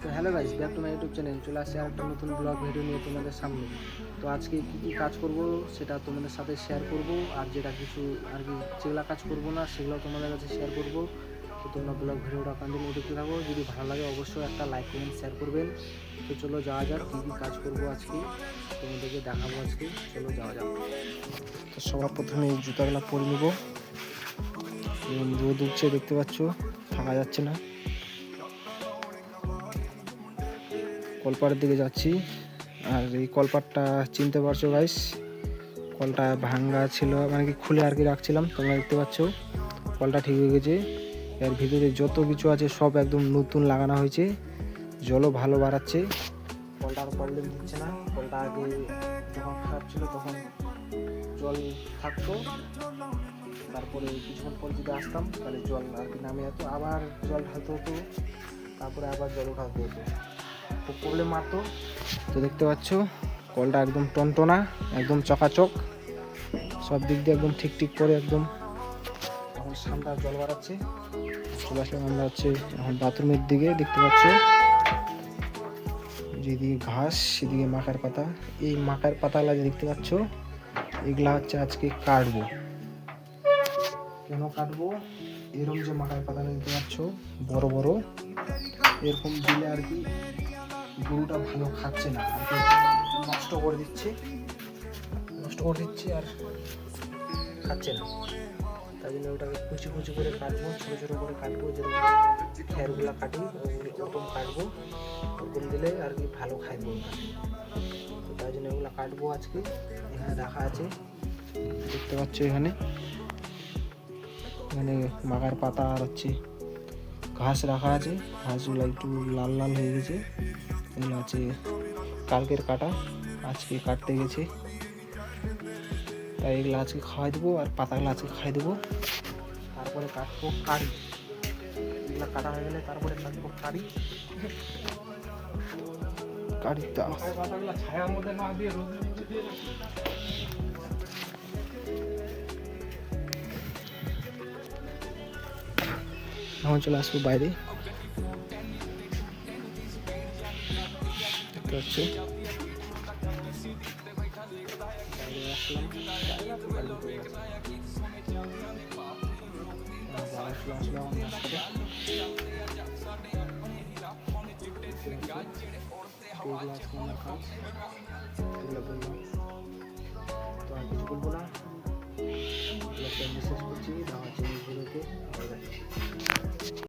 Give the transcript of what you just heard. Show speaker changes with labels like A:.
A: তো hello guys, back to my YouTube channel. চলে আসছে আর একটা নতুন ব্লগ ভিডিও নিয়ে তোমাদের সামনে। তো আজকে কী কাজ করব সেটা তোমাদের সাথে শেয়ার করব, আর যেটা কিছু আর কি যেগুলো কাজ করব না সেগুলো তোমাদের কাছে শেয়ার করব। তো তোমরা ব্লগ ভিডিওটা কন্টিনিউ দেখতে থাকো। যদি ভালো লাগে অবশ্যই একটা লাইক কমেন্ট শেয়ার করবেন। তো চলো যাওয়া যাক, কী কাজ করব আজকে তোমাদেরকে দেখাবো আজকে। চলো যাওয়া যাক। তো সবার প্রথমে এই জুতাগুলো পরে নেব। রোদ উঠছে, দেখতে পাচ্ছ, থাকা যাচ্ছে না। কলপাড়ের দিকে যাচ্ছি। আর এই কলপাড়টা চিনতে পারছো গাইস, কলটা ভাঙ্গা ছিল, মানে কি খুলে আর কি রাখছিলাম। তোমরা দেখতে পাচ্ছ কলটা ঠিক হয়ে গেছে। এর ভিতরে যত কিছু আছে সব একদম নতুন লাগানো হয়েছে। জলও ভালো বাড়াচ্ছে, কলটা আর প্রবলেম দিচ্ছে না। কলটা আগে যখন খারাপ ছিল তখন জল থাকতো, তারপরে কিছুক্ষণ পর যদি আসতাম তাহলে জল আর কি নামে যেত, আবার জল ঢালতে হতো, তারপরে আবার জল উঠাতে হতো, খুব প্রবলেম মারতো। তো দেখতে পাচ্ছ কলটা একদম টনটনা, একদম চকাচক, সব দিক দিয়ে একদম ঠিক করে একদম। এখন সামনে জল বাড়াচ্ছে। চলে আসলাম আমরা হচ্ছে এখন বাথরুমের দিকে। দেখতে পাচ্ছ যেদিকে ঘাস সেদিকে মাকার পাতা। এই মাকার পাতাগুলা যে দেখতে পাচ্ছ, এগুলা হচ্ছে আজকে কাটবো। কেন কাটবো? এরকম যে মাকার পাতাটা দেখতে পাচ্ছ বড় বড়, এরকম দিলে আর কি গরুটা ভালো খাচ্ছে না, আর কি নষ্ট করে দিচ্ছে আর খাচ্ছে না। তাই জন্য ওটাকে কুচি কুচি করে কাটবো, ছোটো ছোটো করে কাটবো, যেরকম খেরগুলো কাটি ওরকম কাটবো। ওরকম দিলে আর কি ভালো খায় গরুটা। তো তাই জন্য ওগুলো কাটবো আজকে। এখানে রাখা আছে, দেখতে পাচ্ছ এখানে মাগার পাতা আর হচ্ছে ঘাস রাখা আছে। ঘাসগুলো একটু লাল লাল হয়ে গেছে, এগুলো আছে কালকের কাটা, আজকে কাটতে গেছে। তাই এগুলো আজকে খাওয়াই দেবো, আর পাতাগুলো আজকে খাই দেবো। তারপরে কাটবো কারি, এগুলো কাটা হয়ে গেলে তারপরে কাটবো কারি। কারিটা ছায়ার মধ্যে না দিয়ে এখন চলে আসবো বাইরে। দেখতে পাচ্ছি তো আর কিছু বলবো না। মেসেজ করছি,